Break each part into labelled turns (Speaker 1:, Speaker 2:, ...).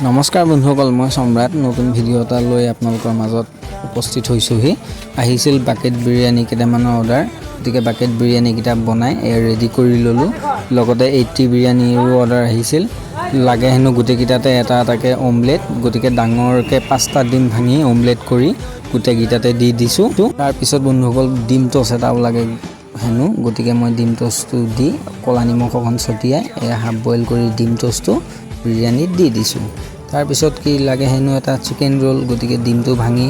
Speaker 1: নমস্কাৰ বন্ধুসকল, মই সম্ৰাট নতুন ভিডিঅ' এটা লৈ আপোনালোকৰ মাজত উপস্থিত হৈছোহি। আহিছিল বাকেট বিৰিয়ানী কেইটামানৰ অৰ্ডাৰ, গতিকে বাকেট বিৰিয়ানী কেইটা বনাই ৰেডি কৰি ল'লোঁ। লগতে 80 বিৰিয়ানীৰো অৰ্ডাৰ আহিছিল। লাগে হেনো গোটেইকেইটাতে এটা এটাকৈ অমলেট, গতিকে ডাঙৰকৈ 5টা ডিম ভাঙি অমলেট কৰি গোটেইকেইটাতে দি দিছোঁ। তাৰপিছত বন্ধুসকল ডিম টচ এটাও লাগে হেনো, গতিকে মই ডিম টচটো দি ক'লা নিমখ অকণ ছটিয়াই হাফ বইল কৰি ডিম টচটো বিৰিয়ানীত দি দিছোঁ। তাৰপিছত কি লাগে হেনো এটা চিকেন ৰোল, গতিকে ডিমটো ভাঙি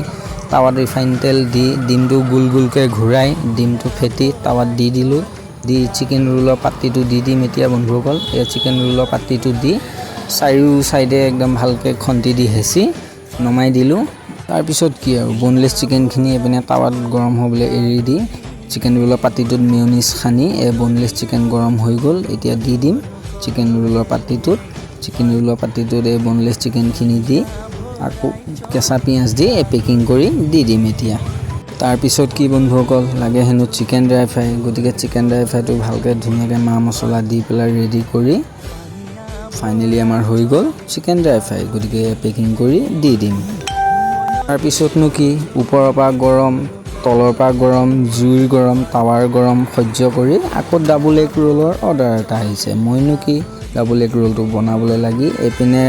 Speaker 1: টাৱাত ৰিফাইন তেল দি ডিমটো গোল গোলকৈ ঘূৰাই ডিমটো ফেটি টাৱাত দি দিলোঁ। দি চিকেন ৰোলৰ পাত্তিটো দি দিম এতিয়া বন্ধুসকল। এই চিকেন ৰোলৰ পাত্তিটো দি চাৰিও চাইডে একদম ভালকৈ খন্তি দি হেঁচি নমাই দিলোঁ। তাৰপিছত কি আৰু বনলেছ চিকেনখিনি এইপিনে টাৱাত গৰম হ'বলৈ এৰি দি চিকেন ৰোলৰ পাত্তিটোত মেয়নিজ সানি বনলেছ চিকেন গৰম হৈ গ'ল। এতিয়া দি দিম চিকেন ৰোলৰ পাত্তিটোত। চিকেন ৰোলৰ পাত্তিটোত এই বনলেছ চিকেনখিনি দি আকৌ কেঁচা পিঁয়াজ দি পেকিং কৰি দি দিম এতিয়া। তাৰপিছত কি বন্ধুসকল লাগে হেনো চিকেন ড্ৰাই ফ্ৰাই, গতিকে চিকেন ড্ৰাই ফ্ৰাইটো ভালকৈ ধুনীয়াকৈ মা মছলা দি পেলাই ৰেডি কৰি ফাইনেলি আমাৰ হৈ গ'ল চিকেন ড্ৰাই ফ্ৰাই, গতিকে পেকিং কৰি দি দিম। তাৰপিছতনো কি ওপৰৰ পৰা গৰম, তলৰ পৰা গৰম, জুইৰ গৰম, টাৱাৰ গৰম সহ্য কৰি আকৌ ডাবল এগ ৰোলৰ অৰ্ডাৰ এটা আহিছে। মইনো কি ডাবল এগ ৰোলটো বনাবলৈ লাগি এইপিনে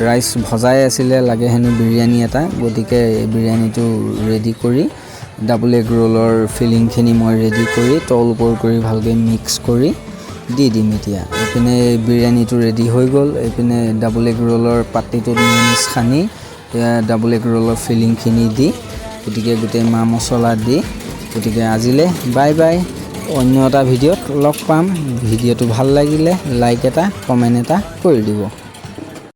Speaker 1: ৰাইচ ভজাই আছিলে, লাগে হেনো বিৰিয়ানী এটা, গতিকে এই বিৰিয়ানীটো ৰেডি কৰি ডাবল এগ ৰোলৰ ফিলিংখিনি মই ৰেডি কৰি তল ওপৰ কৰি ভালকৈ মিক্স কৰি দি দিম এতিয়া। এইপিনে বিৰিয়ানীটো ৰেডি হৈ গ'ল। এইপিনে ডাবল এগ ৰোলৰ পাত্তিটোত মেয়নিজ সানি ডাবল এগ ৰোলৰ ফিলিংখিনি দি গতিকে গোটেই মা মছলা দি গতিকে আজিলৈ বাই বাই। অন্য এটা ভিডিঅ'ত লগ পাম। ভিডিঅ'টো ভাল লাগিলে লাইক এটা কমেণ্ট এটা কৰি দিব।